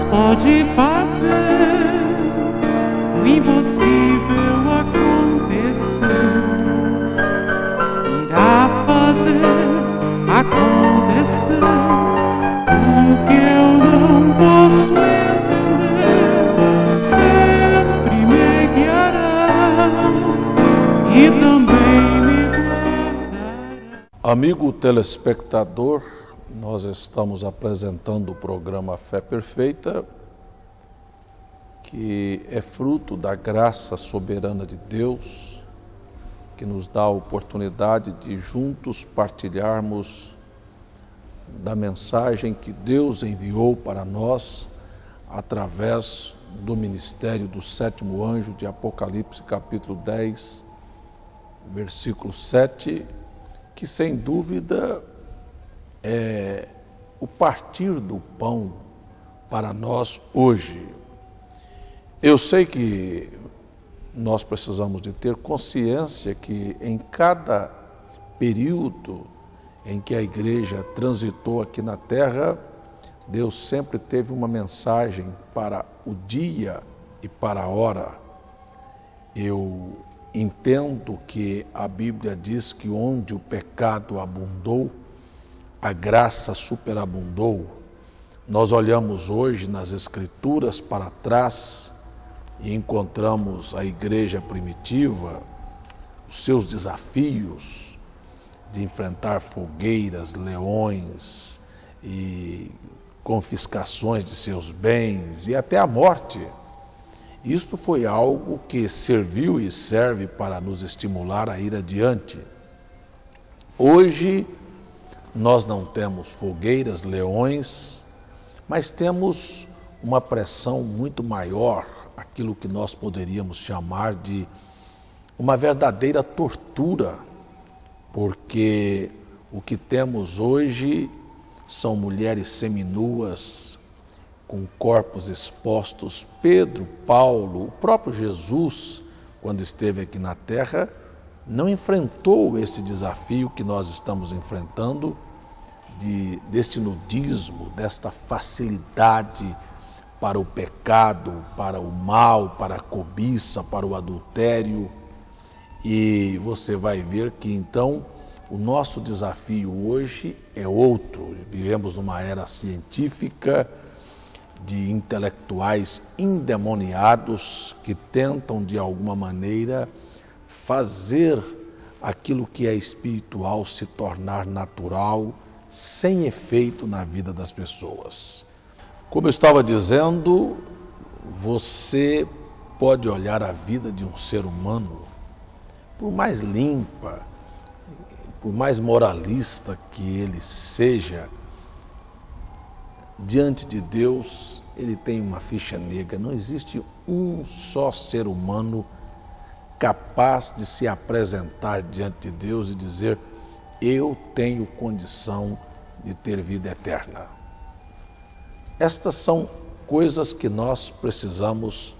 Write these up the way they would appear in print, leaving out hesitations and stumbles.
pode fazer o impossível acontecer. Irá fazer acontecer o que eu não posso entender. Sempre me guiará e também me guardará. Amigo telespectador, nós estamos apresentando o programa Fé Perfeita, que é fruto da graça soberana de Deus, que nos dá a oportunidade de juntos partilharmos da mensagem que Deus enviou para nós através do ministério do sétimo anjo de Apocalipse, capítulo 10, versículo 7, que sem dúvida é o partir do pão para nós hoje. Eu sei que nós precisamos de ter consciência que em cada período em que a igreja transitou aqui na terra, Deus sempre teve uma mensagem para o dia e para a hora. Eu entendo que a Bíblia diz que onde o pecado abundou, a graça superabundou. Nós olhamos hoje nas Escrituras para trás e encontramos a igreja primitiva, os seus desafios de enfrentar fogueiras, leões e confiscações de seus bens e até a morte. Isto foi algo que serviu e serve para nos estimular a ir adiante. Hoje, nós não temos fogueiras, leões, mas temos uma pressão muito maior, aquilo que nós poderíamos chamar de uma verdadeira tortura, porque o que temos hoje são mulheres seminuas, com corpos expostos. Pedro, Paulo, o próprio Jesus, quando esteve aqui na terra, não enfrentou esse desafio que nós estamos enfrentando, deste nudismo, desta facilidade para o pecado, para o mal, para a cobiça, para o adultério. E você vai ver que então o nosso desafio hoje é outro. Vivemos numa era científica, de intelectuais endemoniados que tentam de alguma maneira fazer aquilo que é espiritual se tornar natural, sem efeito na vida das pessoas. Como eu estava dizendo, você pode olhar a vida de um ser humano, por mais limpa, por mais moralista que ele seja, diante de Deus, ele tem uma ficha negra. Não existe um só ser humano capaz de se apresentar diante de Deus e dizer: eu tenho condição de ter vida eterna. Estas são coisas que nós precisamos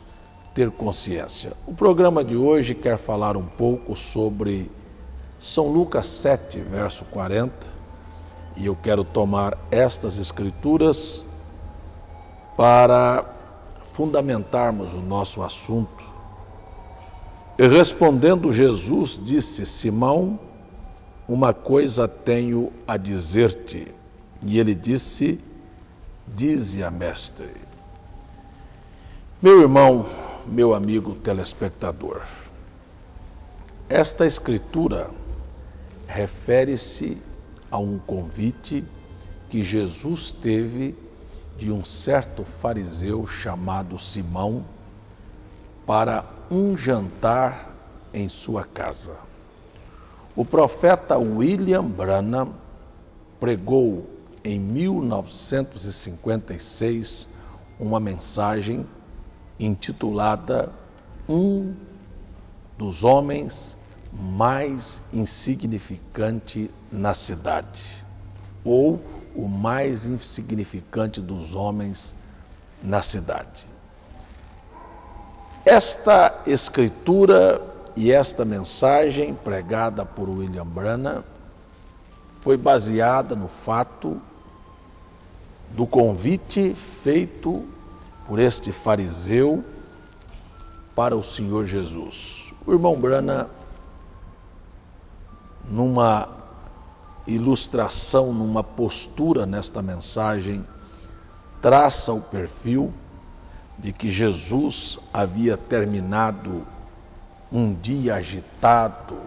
ter consciência. O programa de hoje quer falar um pouco sobre São Lucas 7, verso 40, e eu quero tomar estas escrituras para fundamentarmos o nosso assunto. E respondendo Jesus, disse: Simão, uma coisa tenho a dizer-te. E ele disse: dize-a, mestre. Meu irmão, meu amigo telespectador, esta escritura refere-se a um convite que Jesus teve de um certo fariseu chamado Simão para um jantar em sua casa. O profeta William Branham pregou em 1956 uma mensagem intitulada Um dos Homens Mais Insignificante na Cidade, ou o mais insignificante dos homens na cidade. Esta escritura e esta mensagem pregada por William Branham foi baseada no fato do convite feito por este fariseu para o Senhor Jesus. O irmão Brana, numa ilustração, numa postura nesta mensagem, traça o perfil de que Jesus havia terminado um dia agitado,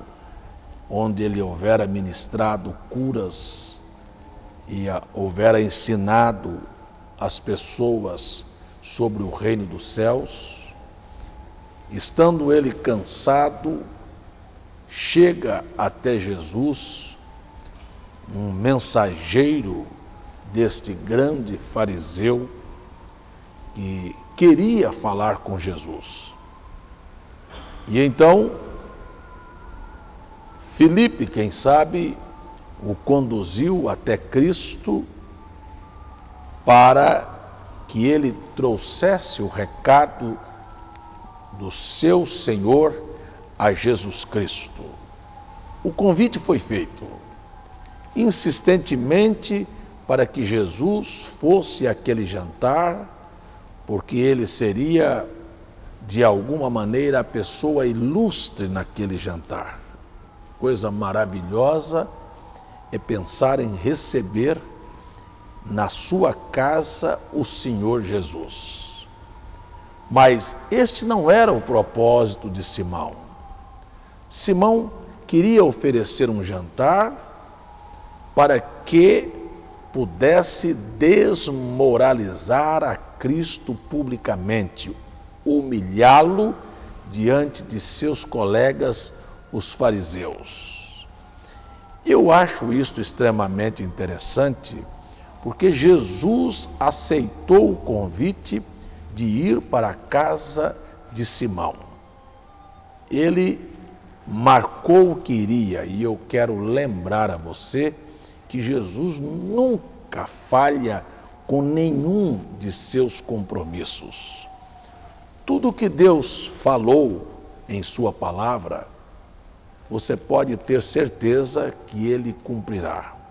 onde ele houvera ministrado curas e houvera ensinado as pessoas sobre o reino dos céus. Estando ele cansado, chega até Jesus um mensageiro deste grande fariseu que queria falar com Jesus. E então, Filipe, quem sabe, o conduziu até Cristo para que ele trouxesse o recado do seu Senhor a Jesus Cristo. O convite foi feito insistentemente para que Jesus fosse àquele jantar, porque ele seria, de alguma maneira, a pessoa ilustre naquele jantar. Coisa maravilhosa é pensar em receber na sua casa o Senhor Jesus. Mas este não era o propósito de Simão. Simão queria oferecer um jantar para que pudesse desmoralizar a Cristo publicamente, humilhá-lo diante de seus colegas, os fariseus. Eu acho isto extremamente interessante, porque Jesus aceitou o convite de ir para a casa de Simão. Ele marcou o que iria, e eu quero lembrar a você que Jesus nunca falha com nenhum de seus compromissos. Tudo que Deus falou em sua palavra, você pode ter certeza que Ele cumprirá.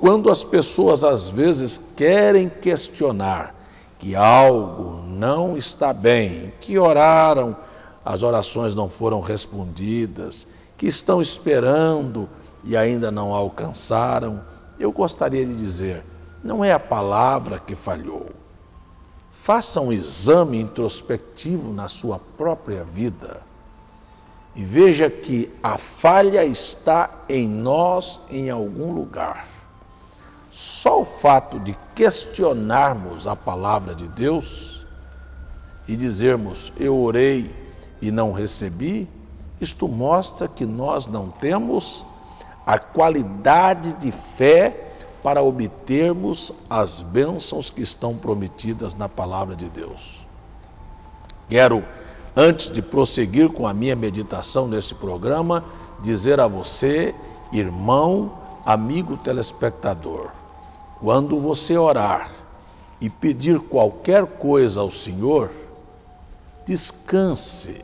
Quando as pessoas às vezes querem questionar que algo não está bem, que oraram, as orações não foram respondidas, que estão esperando e ainda não alcançaram, eu gostaria de dizer, não é a palavra que falhou. Faça um exame introspectivo na sua própria vida e veja que a falha está em nós em algum lugar. Só o fato de questionarmos a palavra de Deus e dizermos, eu orei e não recebi, isto mostra que nós não temos a qualidade de fé para obtermos as bênçãos que estão prometidas na palavra de Deus. Quero, antes de prosseguir com a minha meditação neste programa, dizer a você, irmão, amigo telespectador, quando você orar e pedir qualquer coisa ao Senhor, descanse,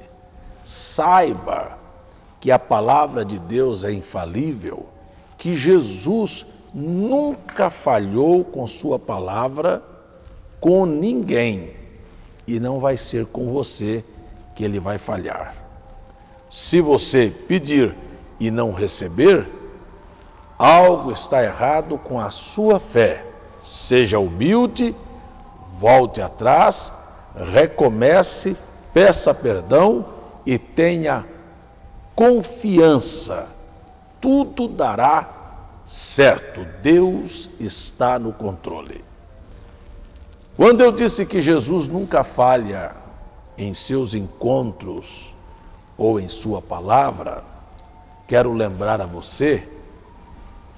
saiba que a palavra de Deus é infalível, que Jesus nunca falhou com sua palavra com ninguém e não vai ser com você que ele vai falhar. Se você pedir e não receber, algo está errado com a sua fé. Seja humilde, volte atrás, recomece, peça perdão e tenha confiança. Tudo dará certo. Deus está no controle. Quando eu disse que Jesus nunca falha em seus encontros ou em sua palavra, quero lembrar a você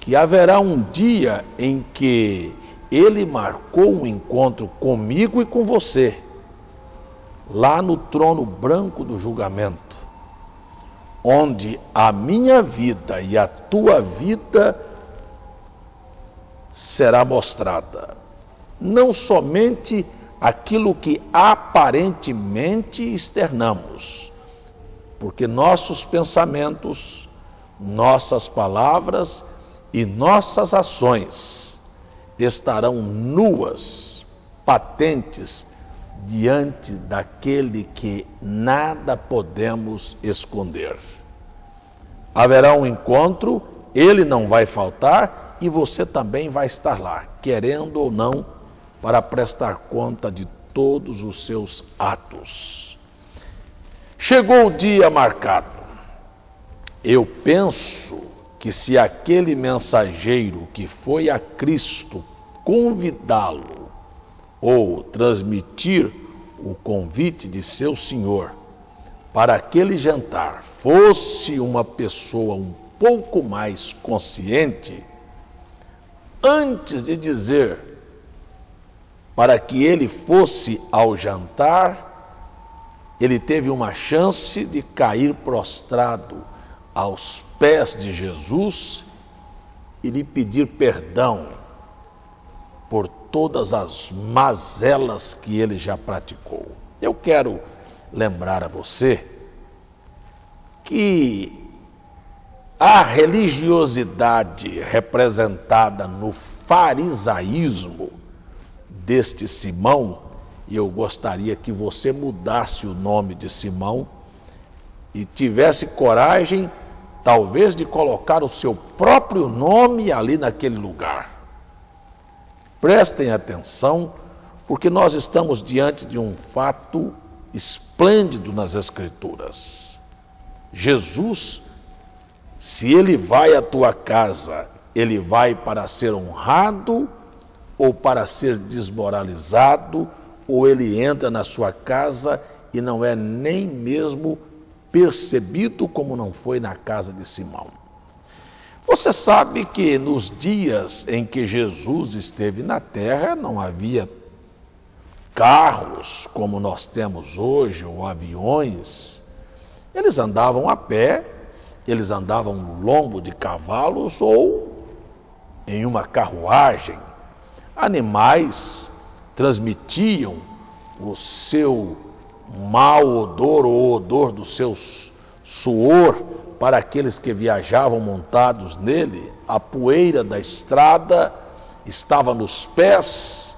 que haverá um dia em que ele marcou um encontro comigo e com você, lá no trono branco do julgamento, onde a minha vida e a tua vida será mostrada. Não somente aquilo que aparentemente externamos, porque nossos pensamentos, nossas palavras e nossas ações estarão nuas, patentes, diante daquele que nada podemos esconder. Haverá um encontro, ele não vai faltar e você também vai estar lá, querendo ou não, para prestar conta de todos os seus atos. Chegou o dia marcado. Eu penso que se aquele mensageiro que foi a Cristo convidá-lo ou transmitir o convite de seu Senhor para aquele jantar fosse uma pessoa um pouco mais consciente, antes de dizer para que ele fosse ao jantar, ele teve uma chance de cair prostrado aos pés de Jesus e lhe pedir perdão por todas as mazelas que ele já praticou. Eu quero lembrar a você que a religiosidade representada no farisaísmo deste Simão, e eu gostaria que você mudasse o nome de Simão e tivesse coragem, talvez, de colocar o seu próprio nome ali naquele lugar. Prestem atenção, porque nós estamos diante de um fato esplêndido nas Escrituras. Jesus, se ele vai à tua casa, ele vai para ser honrado ou para ser desmoralizado, ou ele entra na sua casa e não é nem mesmo percebido, como não foi na casa de Simão. Você sabe que nos dias em que Jesus esteve na terra, não havia carros como nós temos hoje, ou aviões. Eles andavam a pé, eles andavam no lombo de cavalos ou em uma carruagem. Animais transmitiam o seu mau odor ou odor do seu suor para aqueles que viajavam montados nele. A poeira da estrada estava nos pés.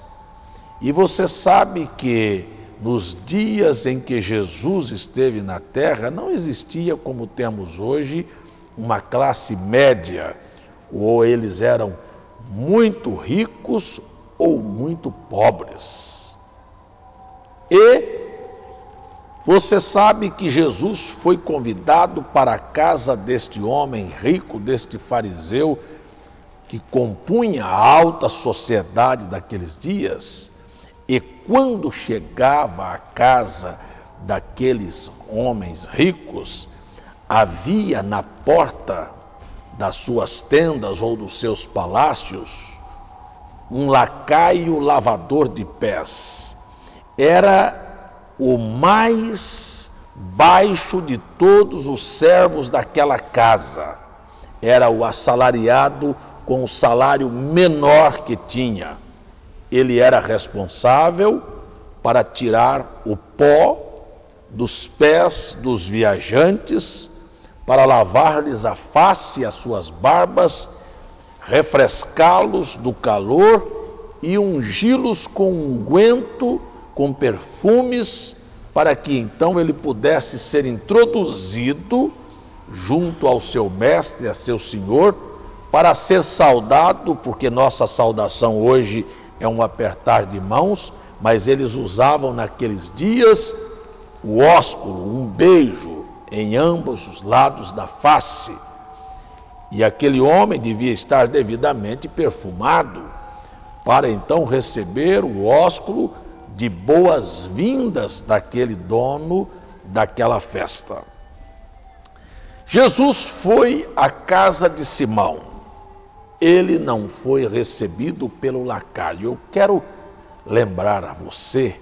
E você sabe que nos dias em que Jesus esteve na terra, não existia, como temos hoje, uma classe média, ou eles eram muito ricos ou muito pobres. E você sabe que Jesus foi convidado para a casa deste homem rico, deste fariseu, que compunha a alta sociedade daqueles dias. E quando chegava à casa daqueles homens ricos, havia na porta das suas tendas ou dos seus palácios um lacaio lavador de pés. Era o mais baixo de todos os servos daquela casa. Era o assalariado com o salário menor que tinha. Ele era responsável para tirar o pó dos pés dos viajantes, para lavar-lhes a face e as suas barbas, refrescá-los do calor e ungí-los com unguento, com perfumes, para que então ele pudesse ser introduzido junto ao seu mestre, a seu senhor, para ser saudado, porque nossa saudação hoje é um apertar de mãos, mas eles usavam naqueles dias o ósculo, um beijo em ambos os lados da face. E aquele homem devia estar devidamente perfumado para então receber o ósculo de boas-vindas daquele dono daquela festa. Jesus foi à casa de Simão. Ele não foi recebido pelo lacaio. Eu quero lembrar a você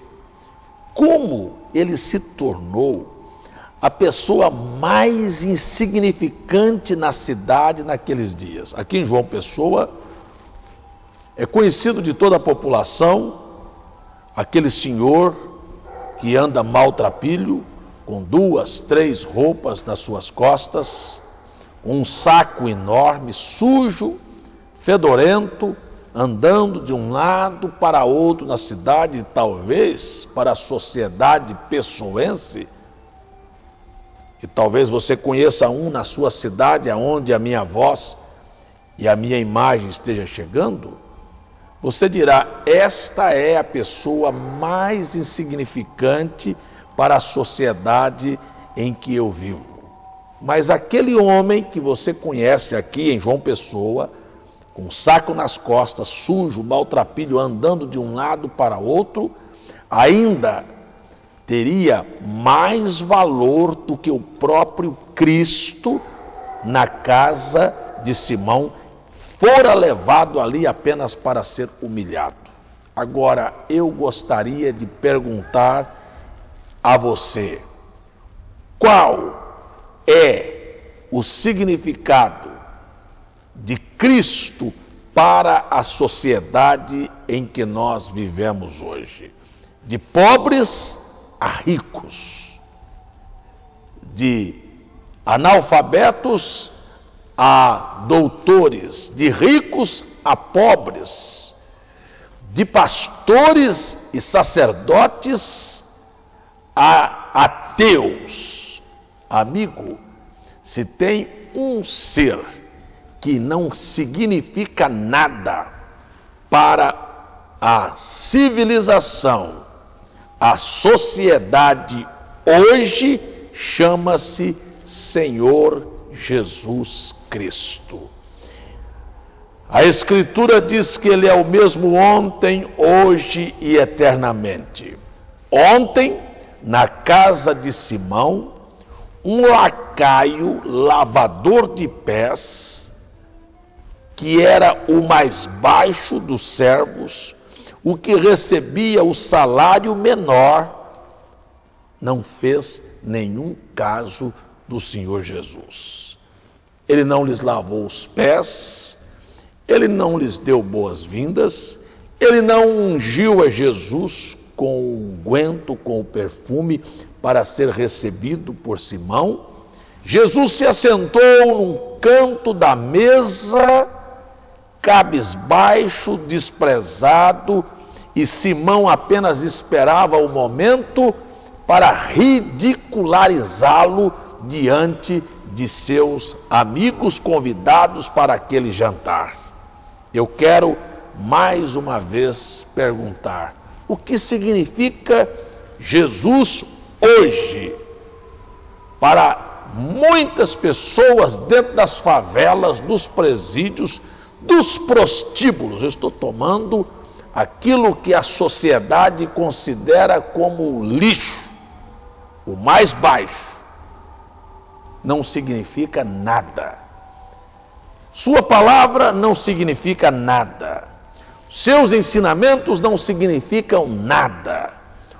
como ele se tornou a pessoa mais insignificante na cidade naqueles dias. Aqui em João Pessoa, é conhecido de toda a população aquele senhor que anda maltrapilho, com 2, 3 roupas nas suas costas, um saco enorme, sujo, fedorento, andando de um lado para outro na cidade, talvez para a sociedade pessoense, e talvez você conheça um na sua cidade, aonde a minha voz e a minha imagem esteja chegando, você dirá: esta é a pessoa mais insignificante para a sociedade em que eu vivo. Mas aquele homem que você conhece aqui em João Pessoa, com um saco nas costas, sujo, maltrapilho, andando de um lado para outro, ainda teria mais valor do que o próprio Cristo na casa de Simão, fora levado ali apenas para ser humilhado. Agora, eu gostaria de perguntar a você: qual é o significado de Cristo para a sociedade em que nós vivemos hoje? De pobres a ricos, de analfabetos a doutores, de ricos a pobres, de pastores e sacerdotes a ateus. Amigo, se tem um ser que não significa nada para a civilização, a sociedade hoje, chama-se Senhor Jesus Cristo. A Escritura diz que Ele é o mesmo ontem, hoje e eternamente. Ontem, na casa de Simão, um lacaio lavador de pés, que era o mais baixo dos servos, o que recebia o salário menor, não fez nenhum caso do Senhor Jesus. Ele não lhes lavou os pés, ele não lhes deu boas-vindas, ele não ungiu a Jesus com o unguento, com o perfume, para ser recebido por Simão. Jesus se assentou num canto da mesa, cabisbaixo, desprezado, e Simão apenas esperava o momento para ridicularizá-lo diante de seus amigos convidados para aquele jantar. Eu quero mais uma vez perguntar: o que significa Jesus hoje para muitas pessoas dentro das favelas, dos presídios, dos prostíbulos? Eu estou tomando aquilo que a sociedade considera como lixo, o mais baixo. Não significa nada. Sua palavra não significa nada. Seus ensinamentos não significam nada.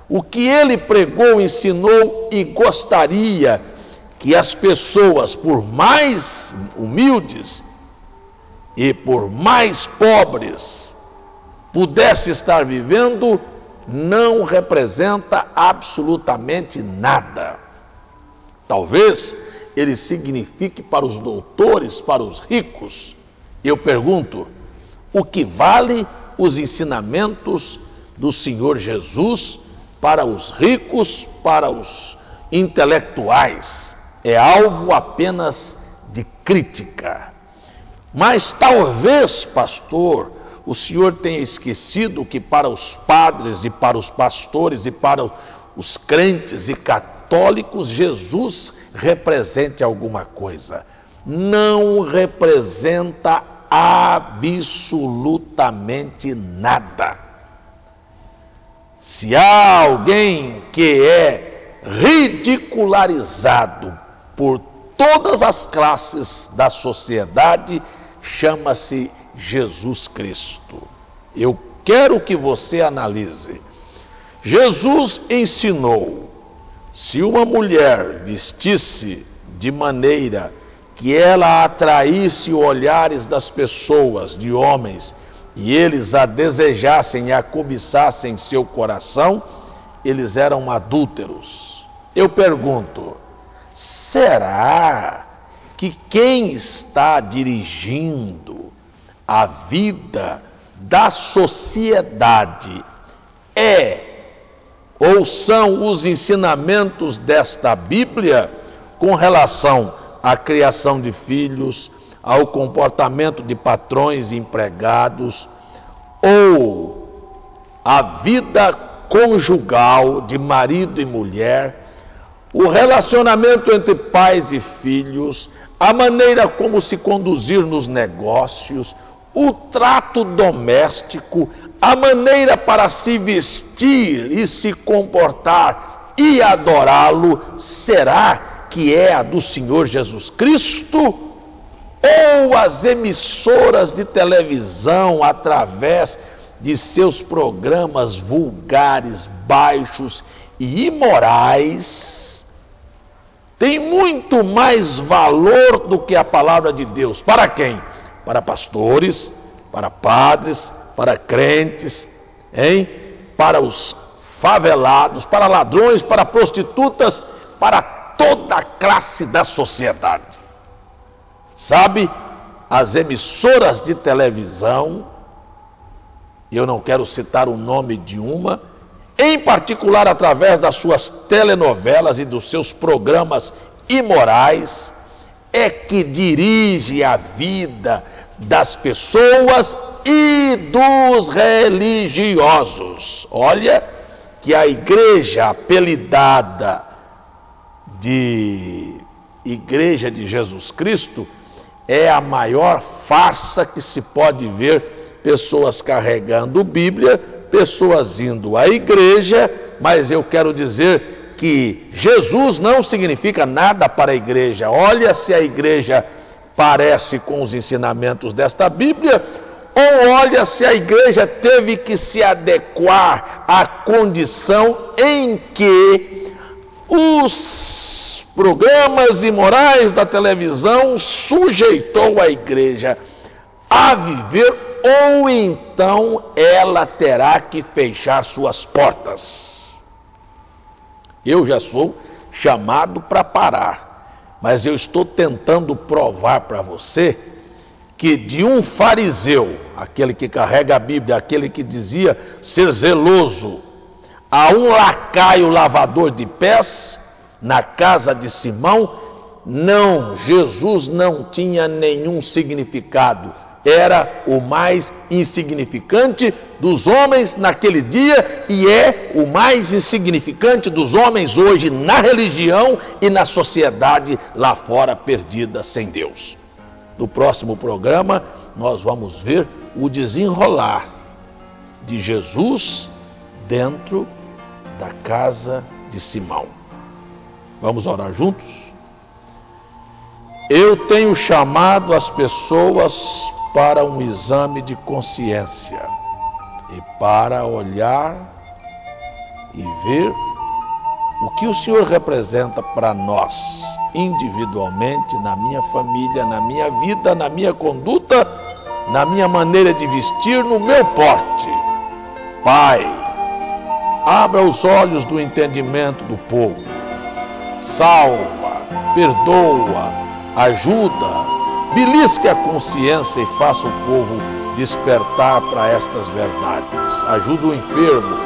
O que ele pregou, ensinou e gostaria que as pessoas, por mais humildes e por mais pobres, pudessem estar vivendo, não representa absolutamente nada. Talvez ele signifique para os doutores, para os ricos. Eu pergunto: o que vale os ensinamentos do Senhor Jesus para os ricos, para os intelectuais? É alvo apenas de crítica. Mas talvez, pastor, o senhor tenha esquecido que para os padres e para os pastores e para os crentes e católicos, Jesus represente alguma coisa. Não representa absolutamente nada. Se há alguém que é ridicularizado por todas as classes da sociedade, chama-se Jesus Cristo. Eu quero que você analise. Jesus ensinou: se uma mulher vestisse de maneira que ela atraísse olhares das pessoas, de homens, e eles a desejassem e a cobiçassem em seu coração, eles eram adúlteros. Eu pergunto: será que quem está dirigindo a vida da sociedade é ou são os ensinamentos desta Bíblia com relação à criação de filhos, ao comportamento de patrões e empregados, ou a vida conjugal de marido e mulher, o relacionamento entre pais e filhos, a maneira como se conduzir nos negócios, o trato doméstico, a maneira para se vestir e se comportar e adorá-lo, será que é a do Senhor Jesus Cristo? Ou as emissoras de televisão, através de seus programas vulgares, baixos e imorais, tem muito mais valor do que a palavra de Deus? Para quem? Para pastores, para padres, para crentes, para os favelados, para ladrões, para prostitutas, para toda a classe da sociedade. Sabe, as emissoras de televisão, eu não quero citar o nome de uma, em particular através das suas telenovelas e dos seus programas imorais, é que dirige a vida das pessoas e dos religiosos. Olha que a igreja apelidada de Igreja de Jesus Cristo é a maior farsa que se pode ver, pessoas carregando Bíblia, pessoas indo à igreja, mas eu quero dizer que Jesus não significa nada para a igreja. Olha se a igreja parece com os ensinamentos desta Bíblia, ou olha se a igreja teve que se adequar à condição em que os programas imorais da televisão sujeitou a igreja a viver, ou então ela terá que fechar suas portas. Eu já sou chamado para parar, mas eu estou tentando provar para você que de um fariseu, aquele que carrega a Bíblia, aquele que dizia ser zeloso, a um lacaio lavador de pés, na casa de Simão, não, Jesus não tinha nenhum significado. Era o mais insignificante dos homens naquele dia e é o mais insignificante dos homens hoje na religião e na sociedade lá fora perdida sem Deus. No próximo programa nós vamos ver o desenrolar de Jesus dentro da casa de Simão. Vamos orar juntos? Eu tenho chamado as pessoas para um exame de consciência e para olhar e ver o que o Senhor representa para nós, individualmente, na minha família, na minha vida, na minha conduta, na minha maneira de vestir, no meu porte. Pai, abra os olhos do entendimento do povo, salva, perdoa, ajuda, belisque a consciência e faça o povo despertar para estas verdades. Ajuda o enfermo,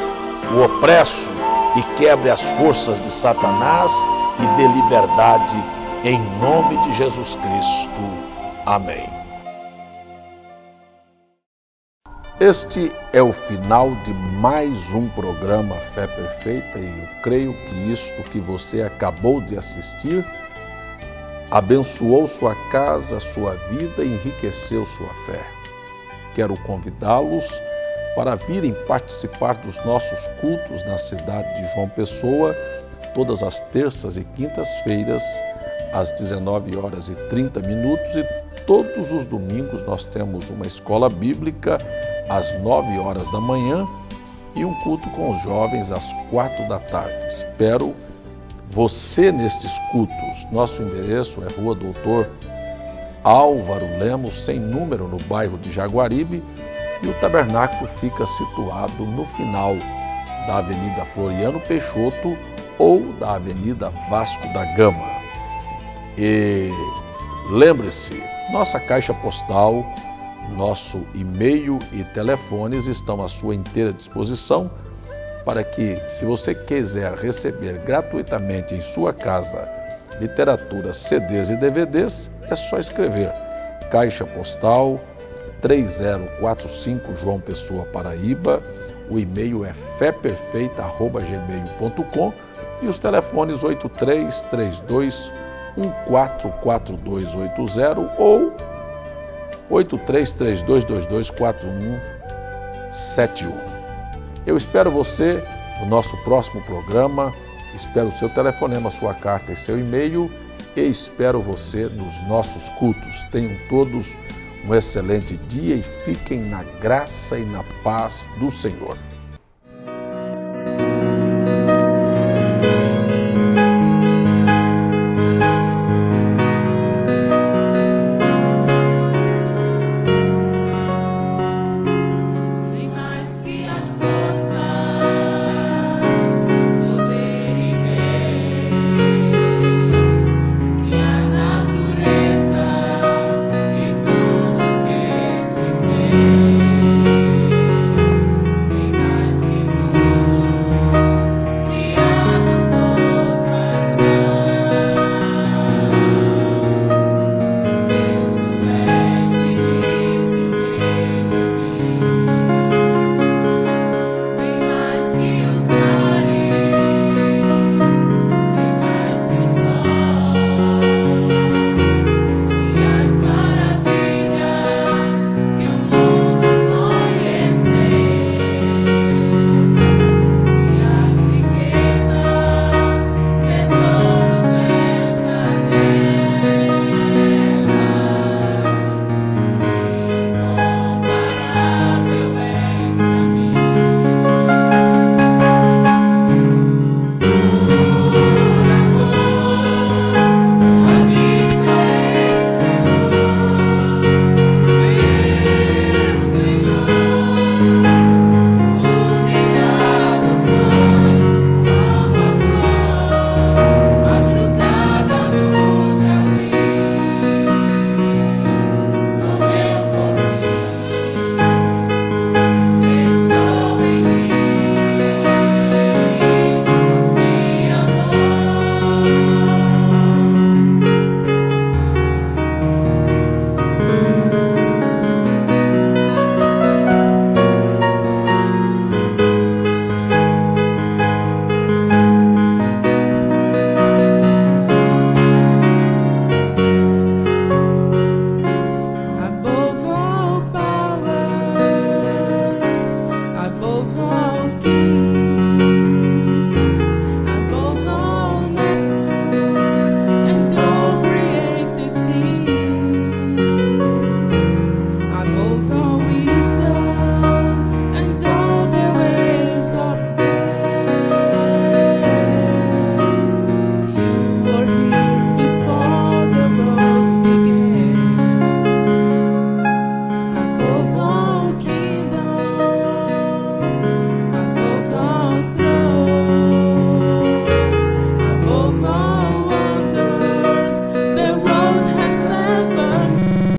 o opresso e quebre as forças de Satanás e dê liberdade em nome de Jesus Cristo. Amém. Este é o final de mais um programa Fé Perfeita e eu creio que isto que você acabou de assistir abençoou sua casa, sua vida e enriqueceu sua fé. Quero convidá-los para virem participar dos nossos cultos na cidade de João Pessoa, todas as terças e quintas-feiras, às 19h30, e todos os domingos nós temos uma escola bíblica às 9h da manhã e um culto com os jovens às 16h. Espero você nestes cultos. Nosso endereço é Rua Doutor Álvaro Lemos, sem número, no bairro de Jaguaribe, e o tabernáculo fica situado no final da Avenida Floriano Peixoto ou da Avenida Vasco da Gama. E lembre-se, nossa caixa postal Nosso e-mail e telefones estão à sua inteira disposição para que, se você quiser receber gratuitamente em sua casa literatura, CDs e DVDs, é só escrever Caixa Postal 3045 João Pessoa, Paraíba. O e-mail é feperfeita@gmail.com e os telefones 8332144280 ou 8332224171. Eu espero você no nosso próximo programa, espero o seu telefonema, sua carta e seu e-mail e espero você nos nossos cultos. Tenham todos um excelente dia e fiquem na graça e na paz do Senhor.